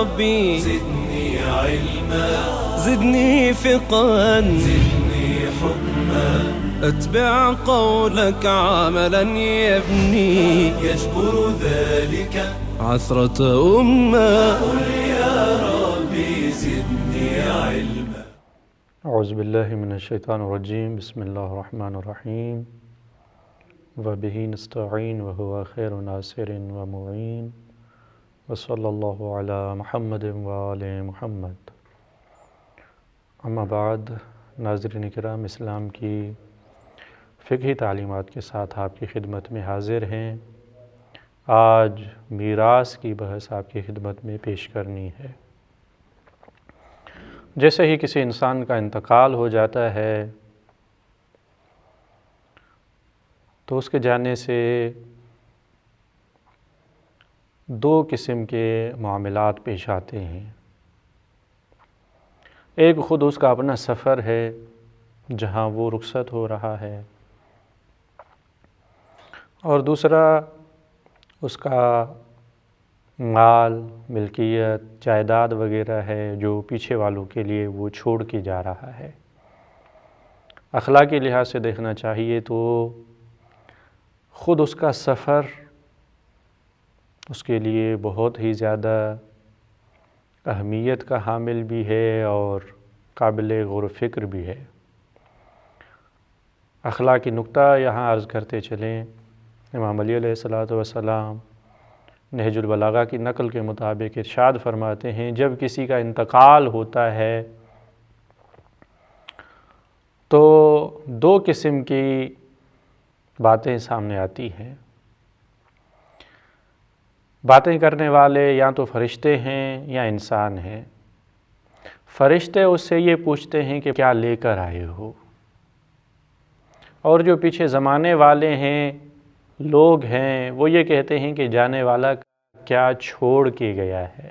ربي زدني علما زدني فقها زدني حكما أتبع قولك عملا يبني يجبر ذلك عثرة أمة. قل يا ربي زدني علما. اعوذ باللہ من الشیطان الرجیم. بسم اللہ الرحمن الرحیم. وبہ نستعین وہو خیر ناصر ومعین وصلی اللہ علی محمد وآل محمد. اما بعد، ناظرین کرام، اسلام کی فقہی تعلیمات کے ساتھ آپ کی خدمت میں حاضر ہیں. آج میراث کی بحث آپ کی خدمت میں پیش کرنی ہے. جیسے ہی کسی انسان کا انتقال ہو جاتا ہے تو اس کے جانے سے دو قسم کے معاملات پیش آتے ہیں. ایک خود اس کا اپنا سفر ہے جہاں وہ رخصت ہو رہا ہے، اور دوسرا اس کا مال، ملکیت، جائیداد وغیرہ ہے جو پیچھے والوں کے لیے وہ چھوڑ کے جا رہا ہے. اخلاقی لحاظ سے دیکھنا چاہیے تو خود اس کا سفر اس کے لیے بہت ہی زیادہ اہمیت کا حامل بھی ہے اور قابل غور و فکر بھی ہے. اخلاقی نقطہ یہاں عرض کرتے چلیں. امام علی علیہ السلام نہج البلاغہ کی نقل کے مطابق ارشاد فرماتے ہیں، جب کسی کا انتقال ہوتا ہے تو دو قسم کی باتیں سامنے آتی ہیں. باتیں کرنے والے یا تو فرشتے ہیں یا انسان ہیں. فرشتے اس سے یہ پوچھتے ہیں کہ کیا لے کر آئے ہو، اور جو پیچھے زمانے والے ہیں، لوگ ہیں، وہ یہ کہتے ہیں کہ جانے والا کیا چھوڑ کے گیا ہے.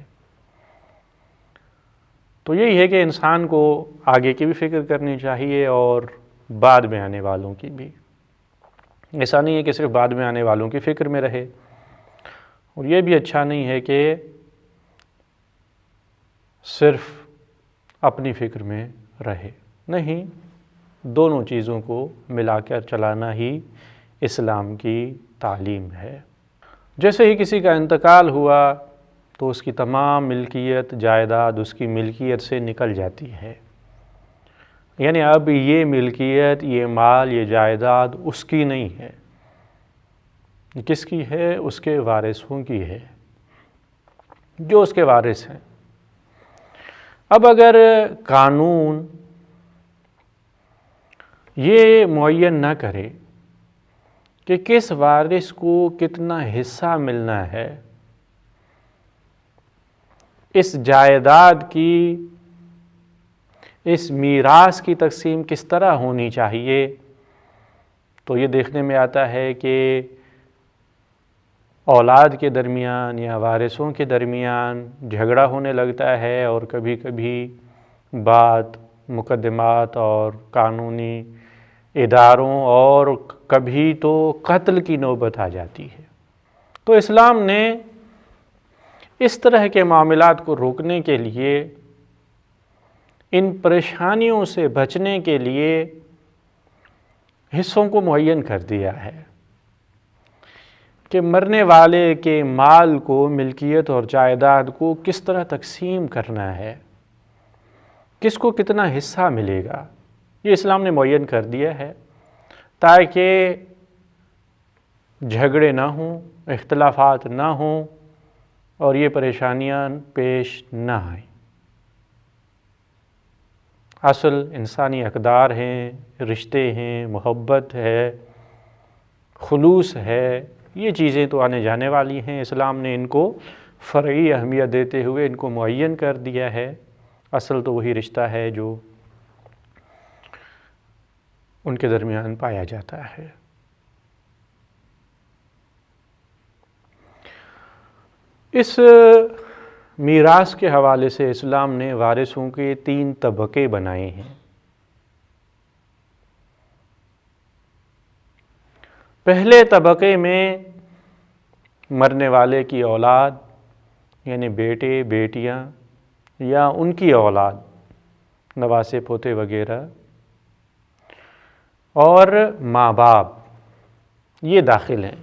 تو یہی ہے کہ انسان کو آگے کی بھی فکر کرنی چاہیے اور بعد میں آنے والوں کی بھی. ایسا نہیں ہے کہ صرف بعد میں آنے والوں کی فکر میں رہے، اور یہ بھی اچھا نہیں ہے کہ صرف اپنی فکر میں رہے. نہیں، دونوں چیزوں کو ملا کر چلانا ہی اسلام کی تعلیم ہے. جیسے ہی کسی کا انتقال ہوا تو اس کی تمام ملکیت، جائیداد اس کی ملکیت سے نکل جاتی ہے. یعنی اب یہ ملکیت، یہ مال، یہ جائیداد اس کی نہیں ہے. کس کی ہے؟ اس کے وارثوں کی ہے، جو اس کے وارث ہیں. اب اگر قانون یہ معین نہ کرے کہ کس وارث کو کتنا حصہ ملنا ہے، اس جائیداد کی، اس میراث کی تقسیم کس طرح ہونی چاہیے، تو یہ دیکھنے میں آتا ہے کہ اولاد کے درمیان یا وارثوں کے درمیان جھگڑا ہونے لگتا ہے، اور کبھی کبھی بات مقدمات اور قانونی اداروں اور کبھی تو قتل کی نوبت آ جاتی ہے. تو اسلام نے اس طرح کے معاملات کو روکنے کے لیے، ان پریشانیوں سے بچنے کے لیے حصوں کو معین کر دیا ہے کہ مرنے والے کے مال کو، ملکیت اور جائیداد کو کس طرح تقسیم کرنا ہے، کس کو کتنا حصہ ملے گا. یہ اسلام نے معین کر دیا ہے تاکہ جھگڑے نہ ہوں، اختلافات نہ ہوں اور یہ پریشانیاں پیش نہ آئیں. اصل انسانی اقدار ہیں، رشتے ہیں، محبت ہے، خلوص ہے، یہ چیزیں تو آنے جانے والی ہیں. اسلام نے ان کو فرعی اہمیت دیتے ہوئے ان کو معین کر دیا ہے. اصل تو وہی رشتہ ہے جو ان کے درمیان پایا جاتا ہے. اس میراث کے حوالے سے اسلام نے وارثوں کے 3 طبقے بنائے ہیں. پہلے طبقے میں مرنے والے کی اولاد یعنی بیٹے بیٹیاں یا ان کی اولاد، نواسے پوتے وغیرہ، اور ماں باپ یہ داخل ہیں۔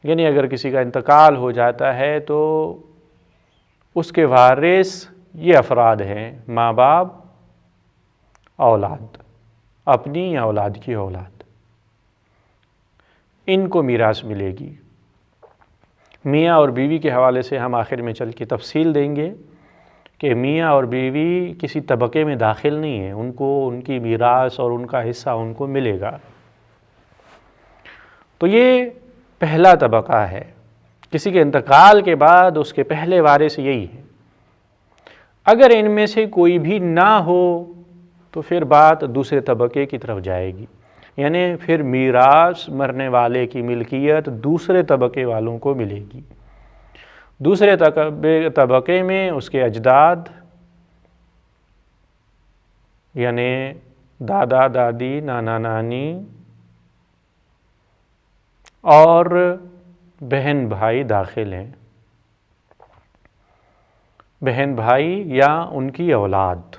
یعنی اگر کسی کا انتقال ہو جاتا ہے تو اس کے وارث یہ افراد ہیں: ماں باپ، اولاد، اپنی یا اولاد کی اولاد، ان کو میراث ملے گی۔ میاں اور بیوی کے حوالے سے ہم آخر میں چل کے تفصیل دیں گے کہ میاں اور بیوی کسی طبقے میں داخل نہیں ہیں، ان کو ان کی میراث اور ان کا حصہ ان کو ملے گا۔ تو یہ پہلا طبقہ ہے، کسی کے انتقال کے بعد اس کے پہلے وارث یہی ہے۔ اگر ان میں سے کوئی بھی نہ ہو تو پھر بات دوسرے طبقے کی طرف جائے گی، یعنی پھر میراث مرنے والے کی ملکیت دوسرے طبقے والوں کو ملے گی۔ دوسرے طبقے میں اس کے اجداد، یعنی دادا دادی، نانا نانی اور بہن بھائی داخل ہیں۔ بہن بھائی یا ان کی اولاد،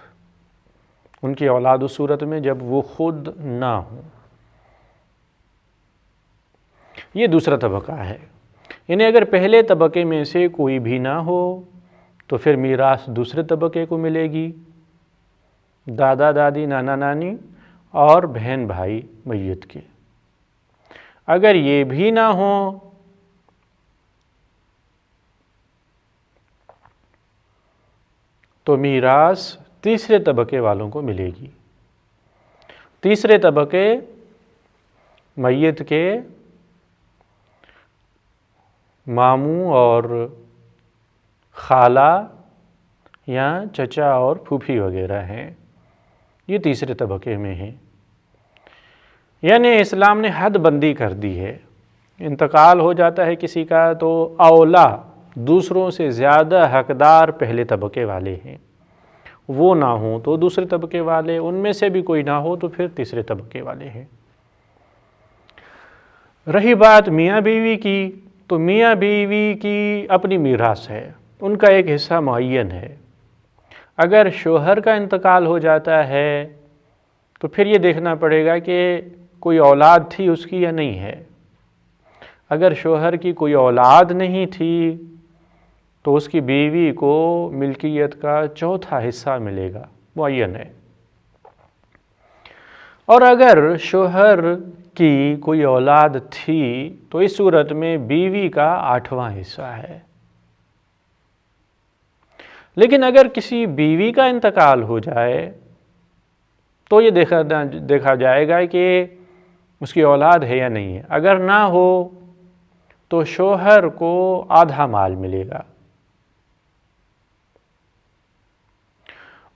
ان کی اولاد اس صورت میں جب وہ خود نہ ہوں۔ یہ دوسرا طبقہ ہے، یعنی اگر پہلے طبقے میں سے کوئی بھی نہ ہو تو پھر میراث دوسرے طبقے کو ملے گی، دادا دادی، نانا نانی اور بہن بھائی میت کے۔ اگر یہ بھی نہ ہوں تو میراث تیسرے طبقے والوں کو ملے گی۔ تیسرے طبقے میت کے ماموں اور خالہ یا چچا اور پھوپھی وغیرہ ہیں، یہ تیسرے طبقے میں ہیں۔ یعنی اسلام نے حد بندی کر دی ہے، انتقال ہو جاتا ہے کسی کا تو اولا دوسروں سے زیادہ حقدار پہلے طبقے والے ہیں، وہ نہ ہوں تو دوسرے طبقے والے، ان میں سے بھی کوئی نہ ہو تو پھر تیسرے طبقے والے ہیں۔ رہی بات میاں بیوی کی، تو میاں بیوی کی اپنی میراث ہے، ان کا ایک حصہ معین ہے۔ اگر شوہر کا انتقال ہو جاتا ہے تو پھر یہ دیکھنا پڑے گا کہ کوئی اولاد تھی اس کی یا نہیں ہے۔ اگر شوہر کی کوئی اولاد نہیں تھی تو اس کی بیوی کو ملکیت کا چوتھا حصہ ملے گا، معین ہے۔ اور اگر شوہر کی کوئی اولاد تھی تو اس صورت میں بیوی کا 8واں حصہ ہے۔ لیکن اگر کسی بیوی کا انتقال ہو جائے تو یہ دیکھا جائے گا کہ اس کی اولاد ہے یا نہیں ہے۔ اگر نہ ہو تو شوہر کو آدھا مال ملے گا،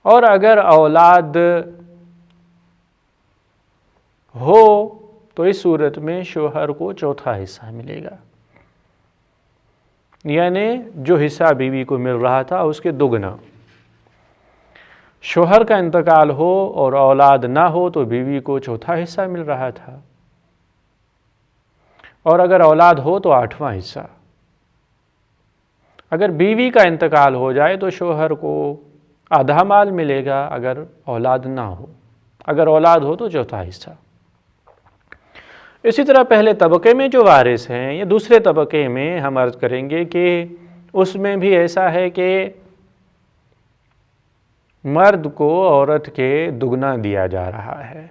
اور اگر اولاد ہو تو اس صورت میں شوہر کو چوتھا حصہ ملے گا، یعنی جو حصہ بیوی کو مل رہا تھا اس کے دگنا۔ شوہر کا انتقال ہو اور اولاد نہ ہو تو بیوی کو چوتھا حصہ مل رہا تھا، اور اگر اولاد ہو تو 8واں حصہ۔ اگر بیوی کا انتقال ہو جائے تو شوہر کو آدھا مال ملے گا اگر اولاد نہ ہو، اگر اولاد ہو تو چوتھا حصہ۔ اسی طرح پہلے طبقے میں جو وارث ہیں یا دوسرے طبقے میں ہم عرض کریں گے کہ اس میں بھی ایسا ہے کہ مرد کو عورت کے دگنا دیا جا رہا ہے۔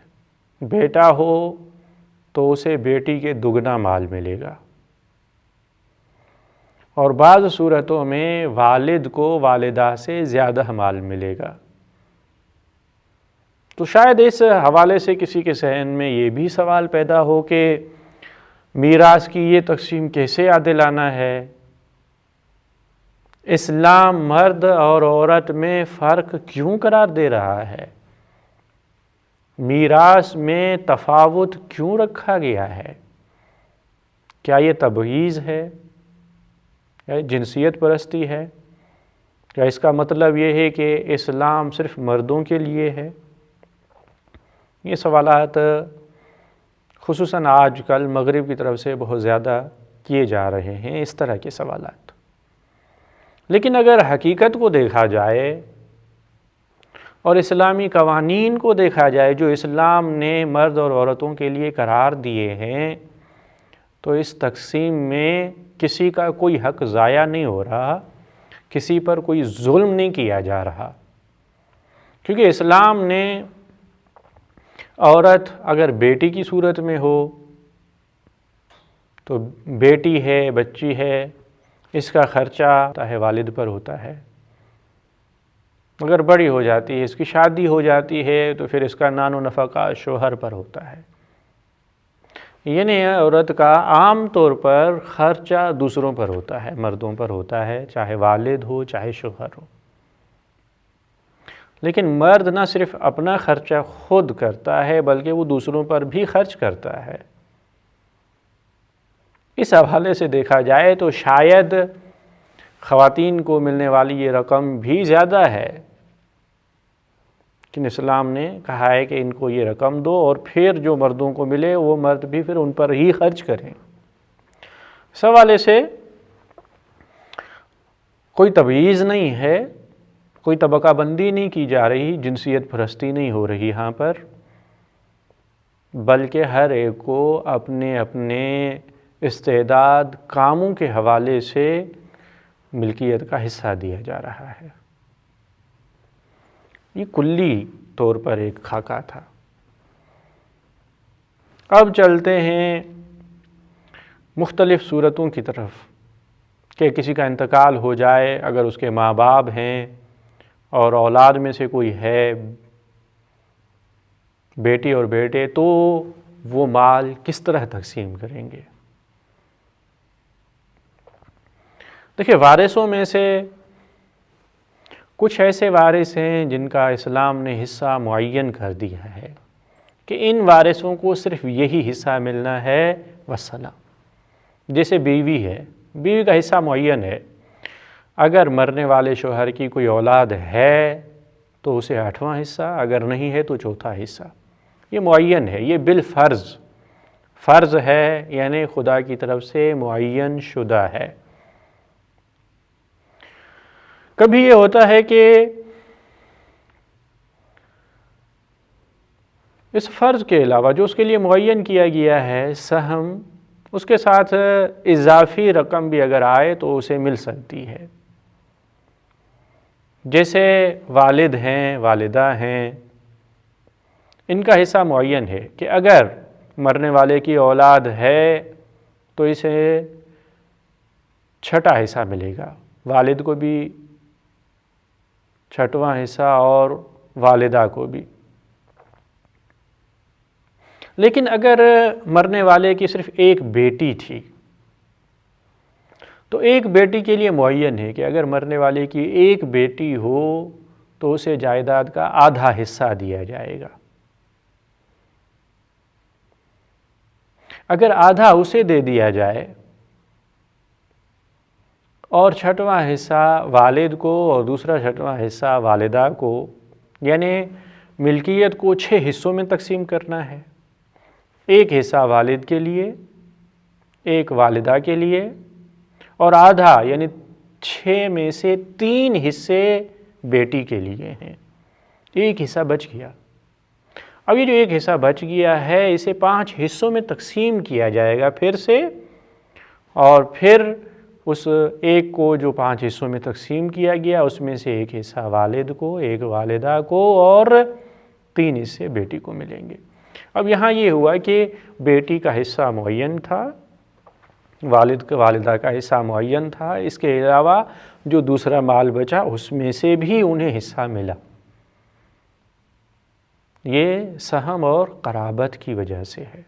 بیٹا ہو تو اسے بیٹی کے دگنا مال ملے گا، اور بعض صورتوں میں والد کو والدہ سے زیادہ مال ملے گا۔ تو شاید اس حوالے سے کسی کے ذہن میں یہ بھی سوال پیدا ہو کہ میراث کی یہ تقسیم کیسے عادلانہ ہے؟ اسلام مرد اور عورت میں فرق کیوں قرار دے رہا ہے؟ میراث میں تفاوت کیوں رکھا گیا ہے؟ کیا یہ تبعیض ہے یا جنسیت پرستی ہے؟ کیا اس کا مطلب یہ ہے کہ اسلام صرف مردوں کے لیے ہے؟ یہ سوالات خصوصاً آج کل مغرب کی طرف سے بہت زیادہ کیے جا رہے ہیں، اس طرح کے سوالات۔ لیکن اگر حقیقت کو دیکھا جائے اور اسلامی قوانین کو دیکھا جائے جو اسلام نے مرد اور عورتوں کے لیے قرار دیے ہیں، تو اس تقسیم میں کسی کا کوئی حق ضائع نہیں ہو رہا، کسی پر کوئی ظلم نہیں کیا جا رہا، کیونکہ اسلام نے عورت اگر بیٹی کی صورت میں ہو تو بیٹی ہے، بچی ہے، اس کا خرچہ ہوتا ہے والد پر ہوتا ہے، اگر بڑی ہو جاتی ہے، اس کی شادی ہو جاتی ہے تو پھر اس کا نان و نفقہ شوہر پر ہوتا ہے۔ یعنی عورت کا عام طور پر خرچہ دوسروں پر ہوتا ہے، مردوں پر ہوتا ہے، چاہے والد ہو چاہے شوہر ہو۔ لیکن مرد نہ صرف اپنا خرچہ خود کرتا ہے بلکہ وہ دوسروں پر بھی خرچ کرتا ہے۔ اس حوالے سے دیکھا جائے تو شاید خواتین کو ملنے والی یہ رقم بھی زیادہ ہے، لیکن اسلام نے کہا ہے کہ ان کو یہ رقم دو اور پھر جو مردوں کو ملے وہ مرد بھی پھر ان پر ہی خرچ کریں۔ اس حوالے سے کوئی تمیز نہیں ہے، کوئی طبقہ بندی نہیں کی جا رہی، جنسیت پرستی نہیں ہو رہی یہاں پر، بلکہ ہر ایک کو اپنے اپنے استعداد کاموں کے حوالے سے ملکیت کا حصہ دیا جا رہا ہے۔ یہ کلی طور پر ایک خاکہ تھا۔ اب چلتے ہیں مختلف صورتوں کی طرف کہ کسی کا انتقال ہو جائے، اگر اس کے ماں باپ ہیں اور اولاد میں سے کوئی ہے بیٹی اور بیٹے، تو وہ مال کس طرح تقسیم کریں گے۔ دیکھیں، وارثوں میں سے کچھ ایسے وارث ہیں جن کا اسلام نے حصہ معین کر دیا ہے کہ ان وارثوں کو صرف یہی حصہ ملنا ہے والسلام۔ جیسے بیوی ہے، بیوی کا حصہ معین ہے، اگر مرنے والے شوہر کی کوئی اولاد ہے تو اسے 8واں حصہ، اگر نہیں ہے تو 4تھا حصہ۔ یہ معین ہے، یہ بالفرض فرض ہے، یعنی خدا کی طرف سے معین شدہ ہے۔ کبھی یہ ہوتا ہے کہ اس فرض کے علاوہ جو اس کے لیے معین کیا گیا ہے سہم، اس کے ساتھ اضافی رقم بھی اگر آئے تو اسے مل سکتی ہے۔ جیسے والد ہیں، والدہ ہیں، ان کا حصہ معین ہے کہ اگر مرنے والے کی اولاد ہے تو اسے 6واں حصہ ملے گا، والد کو بھی 6واں حصہ اور والدہ کو بھی۔ لیکن اگر مرنے والے کی صرف ایک بیٹی تھی تو ایک بیٹی کے لیے معین ہے کہ اگر مرنے والے کی ایک بیٹی ہو تو اسے جائیداد کا آدھا حصہ دیا جائے گا۔ اگر آدھا اسے دے دیا جائے اور 6واں حصہ والد کو اور دوسرا 6واں حصہ والدہ کو، یعنی ملکیت کو 6 حصوں میں تقسیم کرنا ہے، ایک حصہ والد کے لیے، ایک والدہ کے لیے، اور آدھا یعنی 6 میں سے 3 حصے بیٹی کے لیے ہیں۔ ایک حصہ بچ گیا۔ اب یہ جو ایک حصہ بچ گیا ہے اسے 5 حصوں میں تقسیم کیا جائے گا پھر سے، اور پھر اس ایک کو جو 5 حصوں میں تقسیم کیا گیا اس میں سے ایک حصہ والد کو، ایک والدہ کو، اور 3 حصے بیٹی کو ملیں گے۔ اب یہاں یہ ہوا کہ بیٹی کا حصہ معین تھا، والدہ کا حصہ معین تھا، اس کے علاوہ جو دوسرا مال بچا اس میں سے بھی انہیں حصہ ملا۔ یہ سہم اور قرابت کی وجہ سے ہے۔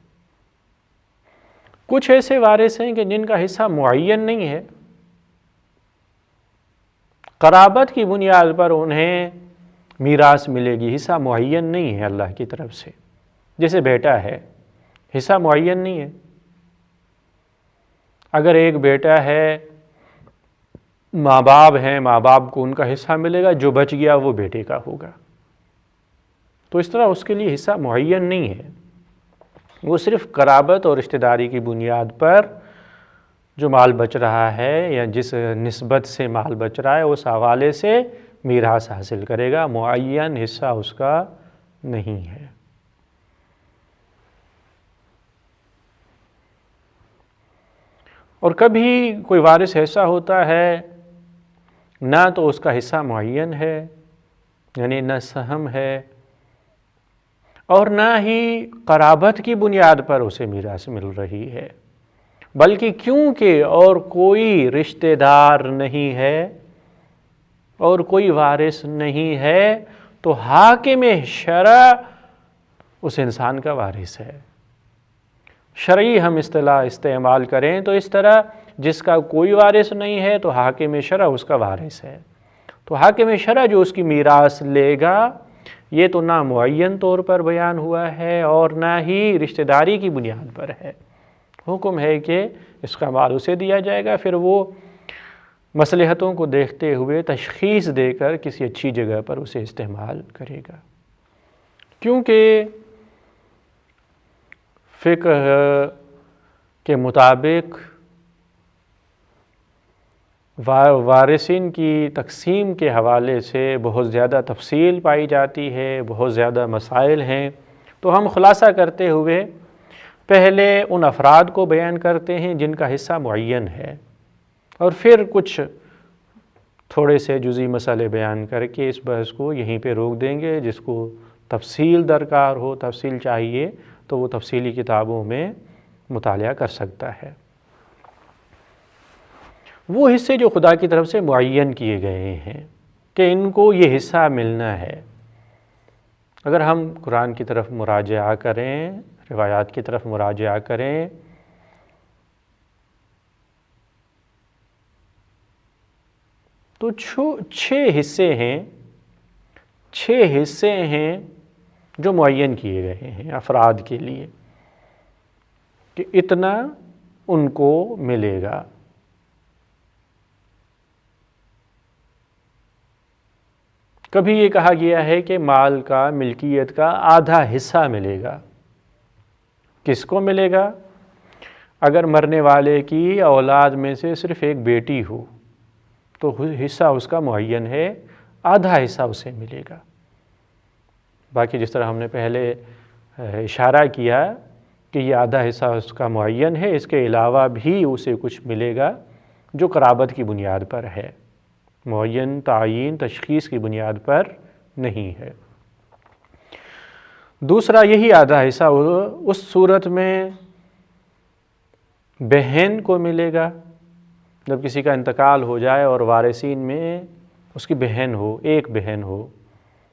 کچھ ایسے وارث ہیں کہ جن کا حصہ معین نہیں ہے، قرابت کی بنیاد پر انہیں میراث ملے گی، حصہ معین نہیں ہے اللہ کی طرف سے۔ جیسے بیٹا ہے، حصہ معین نہیں ہے، اگر ایک بیٹا ہے، ماں باپ ہیں، ماں باپ کو ان کا حصہ ملے گا، جو بچ گیا وہ بیٹے کا ہوگا۔ تو اس طرح اس کے لیے حصہ معین نہیں ہے، وہ صرف قرابت اور رشتہ داری کی بنیاد پر جو مال بچ رہا ہے یا جس نسبت سے مال بچ رہا ہے اس حوالے سے میراث حاصل کرے گا، معین حصہ اس کا نہیں ہے۔ اور کبھی کوئی وارث ایسا ہوتا ہے نہ تو اس کا حصہ معین ہے، یعنی نہ سہم ہے، اور نہ ہی قرابت کی بنیاد پر اسے میراث مل رہی ہے، بلکہ کیونکہ اور کوئی رشتہ دار نہیں ہے اور کوئی وارث نہیں ہے تو حاکم شرع اس انسان کا وارث ہے۔ شرعی ہم اصطلاح استعمال کریں تو اس طرح جس کا کوئی وارث نہیں ہے تو حاکم شرع اس کا وارث ہے، تو حاکم شرع جو اس کی میراث لے گا یہ تو نہ معین طور پر بیان ہوا ہے اور نہ ہی رشتہ داری کی بنیاد پر ہے۔ حکم ہے کہ اس کا مال اسے دیا جائے گا، پھر وہ مصلحتوں کو دیکھتے ہوئے تشخیص دے کر کسی اچھی جگہ پر اسے استعمال کرے گا۔ کیونکہ فقہ کے مطابق وارثین کی تقسیم کے حوالے سے بہت زیادہ تفصیل پائی جاتی ہے، بہت زیادہ مسائل ہیں، تو ہم خلاصہ کرتے ہوئے پہلے ان افراد کو بیان کرتے ہیں جن کا حصہ معین ہے، اور پھر کچھ تھوڑے سے جزئی مسئلے بیان کر کے اس بحث کو یہیں پہ روک دیں گے۔ جس کو تفصیل درکار ہو، تفصیل چاہیے تو وہ تفصیلی کتابوں میں مطالعہ کر سکتا ہے۔ وہ حصے جو خدا کی طرف سے معین کیے گئے ہیں کہ ان کو یہ حصہ ملنا ہے، اگر ہم قرآن کی طرف مراجعہ کریں، روایات کی طرف مراجعہ کریں، تو 6 حصے ہیں جو معین کیے گئے ہیں افراد کے لیے کہ اتنا ان کو ملے گا۔ کبھی یہ کہا گیا ہے کہ مال کا، ملکیت کا آدھا حصہ ملے گا۔ کس کو ملے گا؟ اگر مرنے والے کی اولاد میں سے صرف ایک بیٹی ہو تو حصہ اس کا معین ہے، آدھا حصہ اسے ملے گا۔ باقی جس طرح ہم نے پہلے اشارہ کیا کہ یہ آدھا حصہ اس کا معین ہے، اس کے علاوہ بھی اسے کچھ ملے گا جو قرابت کی بنیاد پر ہے، معین تعین تشخیص کی بنیاد پر نہیں ہے۔ دوسرا یہی آدھا حصہ اس صورت میں بہن کو ملے گا جب کسی کا انتقال ہو جائے اور وارثین میں اس کی بہن ہو، ایک بہن ہو،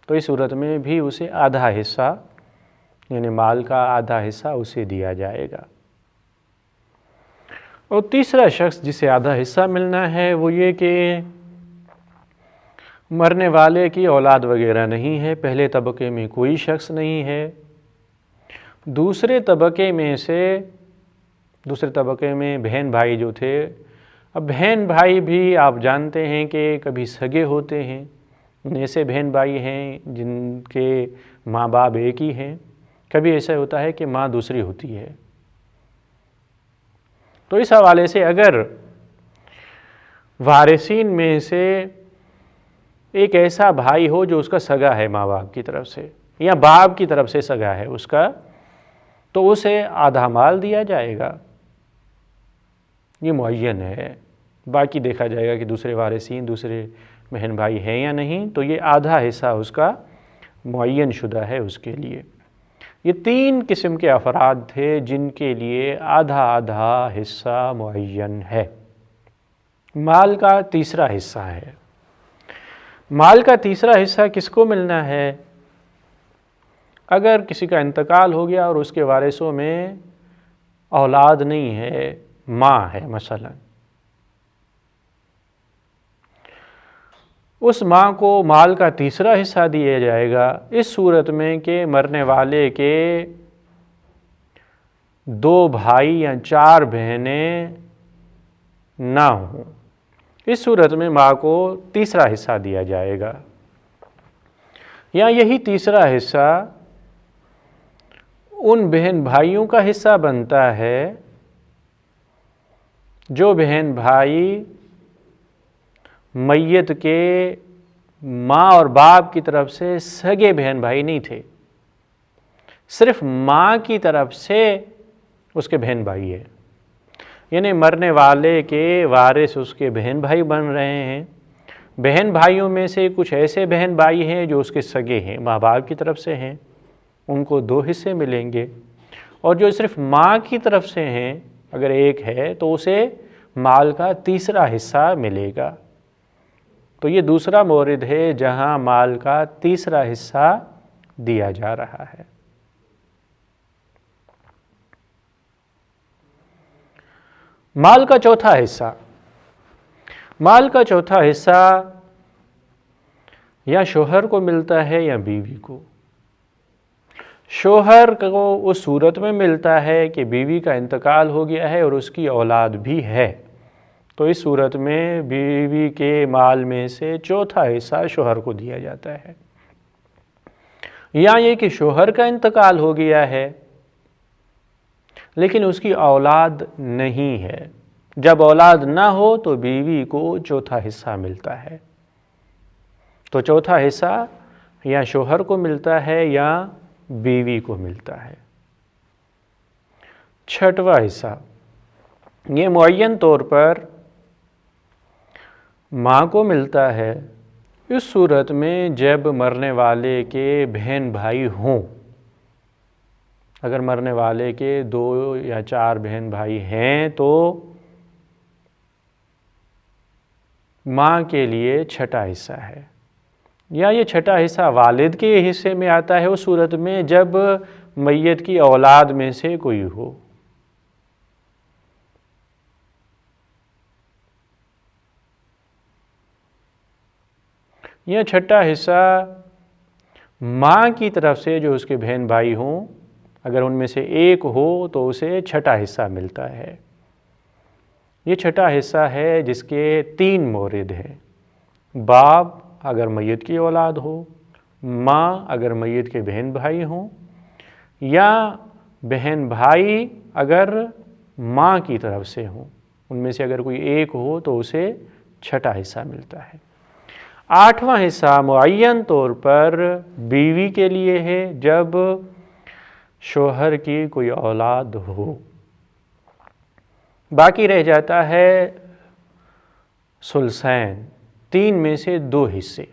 تو اس صورت میں بھی اسے آدھا حصہ یعنی مال کا آدھا حصہ اسے دیا جائے گا۔ اور تیسرا شخص جسے آدھا حصہ ملنا ہے وہ یہ کہ مرنے والے کی اولاد وغیرہ نہیں ہے، پہلے طبقے میں کوئی شخص نہیں ہے، دوسرے طبقے میں بہن بھائی جو تھے، اب بہن بھائی بھی آپ جانتے ہیں کہ کبھی سگے ہوتے ہیں، ایسے بہن بھائی ہیں جن کے ماں باپ ایک ہی ہیں، کبھی ایسا ہوتا ہے کہ ماں دوسری ہوتی ہے۔ تو اس حوالے سے اگر وارثین میں سے ایک ایسا بھائی ہو جو اس کا سگا ہے ماں باپ کی طرف سے یا باپ کی طرف سے سگا ہے اس کا، تو اسے آدھا مال دیا جائے گا، یہ معین ہے۔ باقی دیکھا جائے گا کہ دوسرے وارثین، دوسرے بہن بھائی ہیں یا نہیں، تو یہ آدھا حصہ اس کا معین شدہ ہے اس کے لیے۔ یہ 3 قسم کے افراد تھے جن کے لیے آدھا آدھا حصہ معین ہے۔ مال کا تیسرا حصہ ہے۔ مال کا تیسرا حصہ کس کو ملنا ہے؟ اگر کسی کا انتقال ہو گیا اور اس کے وارثوں میں اولاد نہیں ہے، ماں ہے مثلا، اس ماں کو مال کا تیسرا حصہ دیا جائے گا اس صورت میں کہ مرنے والے کے 2 بھائی یا 4 بہنیں نہ ہوں، اس صورت میں ماں کو تیسرا حصہ دیا جائے گا۔ یا یہی تیسرا حصہ ان بہن بھائیوں کا حصہ بنتا ہے جو بہن بھائی میت کے ماں اور باپ کی طرف سے سگے بہن بھائی نہیں تھے، صرف ماں کی طرف سے اس کے بہن بھائی ہے، یعنی مرنے والے کے وارث اس کے بہن بھائی بن رہے ہیں۔ بہن بھائیوں میں سے کچھ ایسے بہن بھائی ہیں جو اس کے سگے ہیں، ماں باپ کی طرف سے ہیں، ان کو 2 حصے ملیں گے، اور جو صرف ماں کی طرف سے ہیں اگر ایک ہے تو اسے مال کا 3 حصہ ملے گا۔ تو یہ دوسرا مورد ہے جہاں مال کا 3 حصہ دیا جا رہا ہے۔ مال کا چوتھا حصہ، مال کا چوتھا حصہ یا شوہر کو ملتا ہے یا بیوی کو۔ شوہر کو اس صورت میں ملتا ہے کہ بیوی کا انتقال ہو گیا ہے اور اس کی اولاد بھی ہے، تو اس صورت میں بیوی کے مال میں سے چوتھا حصہ شوہر کو دیا جاتا ہے۔ یا یہ کہ شوہر کا انتقال ہو گیا ہے لیکن اس کی اولاد نہیں ہے، جب اولاد نہ ہو تو بیوی کو چوتھا حصہ ملتا ہے۔ تو چوتھا حصہ یا شوہر کو ملتا ہے یا بیوی کو ملتا ہے۔ چھٹواں حصہ یہ معین طور پر ماں کو ملتا ہے، اس صورت میں جب مرنے والے کے بہن بھائی ہوں۔ اگر مرنے والے کے 2 یا 4 بہن بھائی ہیں تو ماں کے لیے چھٹا حصہ ہے، یا یہ چھٹا حصہ والد کے حصے میں آتا ہے اس صورت میں جب میت کی اولاد میں سے کوئی ہو۔ یہ چھٹا حصہ ماں کی طرف سے جو اس کے بہن بھائی ہوں، اگر ان میں سے ایک ہو تو اسے چھٹا حصہ ملتا ہے۔ یہ چھٹا حصہ ہے جس کے 3 مورد ہیں: باپ اگر میت کی اولاد ہو، ماں اگر میت کے بہن بھائی ہوں، یا بہن بھائی اگر ماں کی طرف سے ہوں۔ ان میں سے اگر کوئی ایک ہو تو اسے چھٹا حصہ ملتا ہے۔ 8واں حصہ معین طور پر بیوی کے لیے ہے جب شوہر کی کوئی اولاد ہو۔ باقی رہ جاتا ہے ثلثین، 3 میں سے 2 حصے۔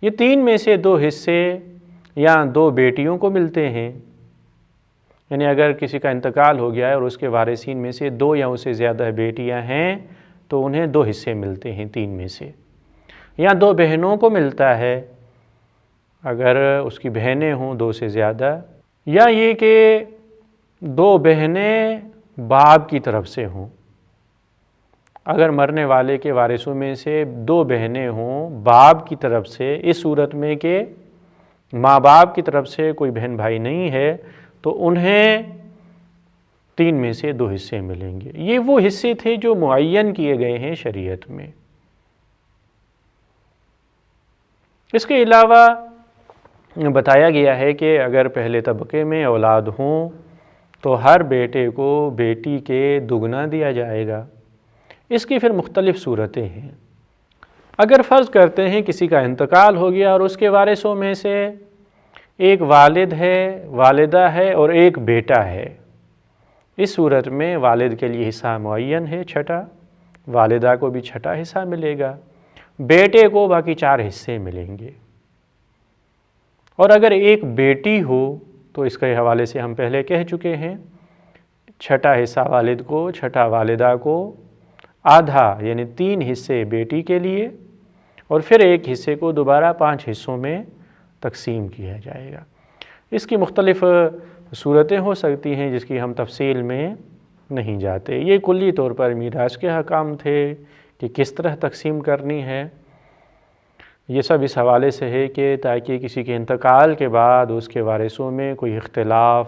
یہ 3 میں سے 2 حصے یا 2 بیٹیوں کو ملتے ہیں، یعنی اگر کسی کا انتقال ہو گیا ہے اور اس کے وارثین میں سے 2 یا اس سے زیادہ بیٹیاں ہیں تو انہیں 2 حصے ملتے ہیں 3 میں سے۔ یا 2 بہنوں کو ملتا ہے اگر اس کی بہنیں ہوں 2 سے زیادہ، یا یہ کہ 2 بہنیں باپ کی طرف سے ہوں۔ اگر مرنے والے کے وارثوں میں سے 2 بہنیں ہوں باپ کی طرف سے، اس صورت میں کہ ماں باپ کی طرف سے کوئی بہن بھائی نہیں ہے تو انہیں 3 میں سے 2 حصے ملیں گے۔ یہ وہ حصے تھے جو معین کیے گئے ہیں شریعت میں۔ اس کے علاوہ بتایا گیا ہے کہ اگر پہلے طبقے میں اولاد ہوں تو ہر بیٹے کو بیٹی کے دگنا دیا جائے گا۔ اس کی پھر مختلف صورتیں ہیں۔ اگر فرض کرتے ہیں کسی کا انتقال ہو گیا اور اس کے وارثوں میں سے ایک والد ہے، والدہ ہے اور ایک بیٹا ہے، اس صورت میں والد کے لیے حصہ معین ہے چھٹا، والدہ کو بھی چھٹا حصہ ملے گا، بیٹے کو باقی 4 حصے ملیں گے۔ اور اگر ایک بیٹی ہو تو اس کے حوالے سے ہم پہلے کہہ چکے ہیں، چھٹا حصہ والد کو، چھٹا والدہ کو، آدھا یعنی 3 حصے بیٹی کے لیے، اور پھر ایک حصے کو دوبارہ 5 حصوں میں تقسیم کیا جائے گا۔ اس کی مختلف صورتیں ہو سکتی ہیں جس کی ہم تفصیل میں نہیں جاتے۔ یہ کلی طور پر میراث کے احکام تھے کہ کس طرح تقسیم کرنی ہے۔ یہ سب اس حوالے سے ہے کہ تاکہ کسی کے انتقال کے بعد اس کے وارثوں میں کوئی اختلاف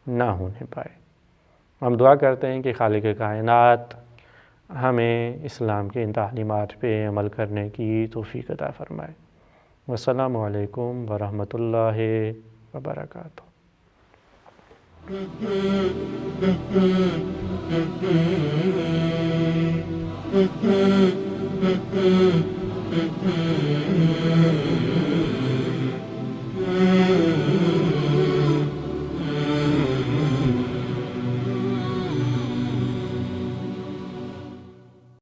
نہ ہونے پائے۔ ہم دعا کرتے ہیں کہ خالق کائنات ہمیں اسلام کے ان تعلیمات پہ عمل کرنے کی توفیق عطا فرمائے۔ والسلام علیکم ورحمۃ اللہ وبرکاتہ۔ Mm-hmm.